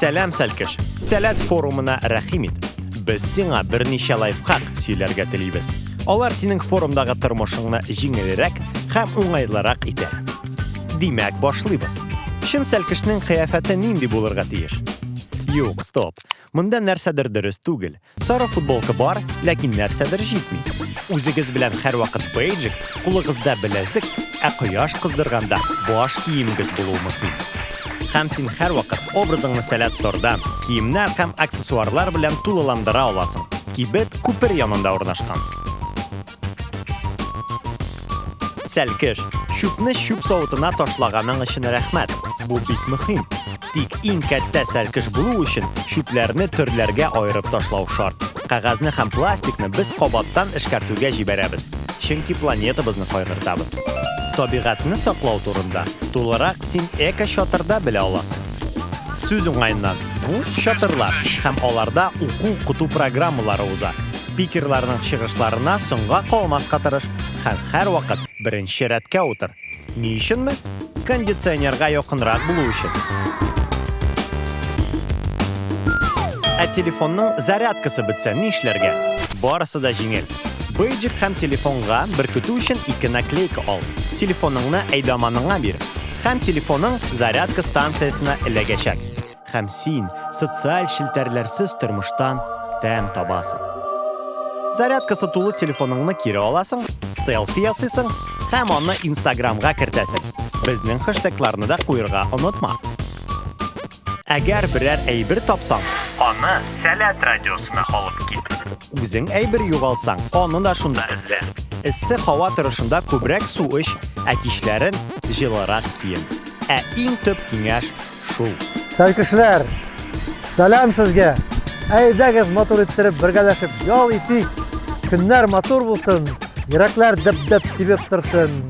Сәлам сәлкеш. Сәләт форумына рәхим ит. Без сиңа берничә лайфхак сөйләргә телибез. Алар синең форумдагы тормышыңны җиңелрәк һәм уңайлырак итә. Димәк, башлыйбыз. Чын сәлкешнең кыяфәте нинди булырга тиеш? Юк, стоп. Монда нәрсәдер дөрес түгел. Сары футболка бар, ләкин нәрсәдер җитми. Үзегез белән һәрвакыт бейджик, кулыгызда беләзек, ә кояш кыздырганда баш киемегез булуы мөһим. Һәм син һәрвакыт образыңны сәләт стордан, киемнәр һәм аксессуарлар белән тулыландыра аласың. Кибет күпер янында урнашкан. Сәлкеш, чүпне чүп савытына ташлаганың өчен рәхмәт. Бу бик мөһим. Тик иң кәттә сәлкеш булу өчен чүпләрне төрләргә аерып ташлау шарт. Кагазны һәм пластикны без кабаттан эшкәртүгә җибәрәбез, чөнки планетабызны кайгыртабыз. Табигатьне саклау турында тулырак син эко-чатырда белә аласың. Сүз уңайыннан, бу чатырлар һәм аларда уку-куту программалары уза. Спикерларның чыгышларына соңга калмаска тырыш һәм һәрвакыт беренче рәткә утыр. Ни өченме? Кондиционерга якынрак булу өчен. Ә телефонның зарядкасы бетсә ни эшләргә? Барысы да җиңел. Бейджик һәм телефонга беркетү өчен 2 наклейка ал. Телефоныңны әйдаманыңа бир. Һәм телефоның зарядка станциясына эләгәчәк. Һәм син социаль шелтәрләрсез тормыштан тәм табасың. Зарядкасы тулы телефоныңны кире аласың, селфи ясыйсың һәм аны Instagramга кертәсең. Безнең хэштегларны да куярга онытма. Әгәр берәр әйбер тапсаң, аны Сәләт радиосына алып кит. Үзең әйбер югалтсаң, аны да шунда эзлә. Эссе һава торышында күбрәк су эч, ә кичләрен җылырак кием. Ә иң төп киңәш шул. Сәлкешләр, сәлам сезгә. Әйдәгез мотор иттереп бергәләшеп ял итик. Көннәр матур булсын, йөрәкләр дөп-дөп тибеп торсын.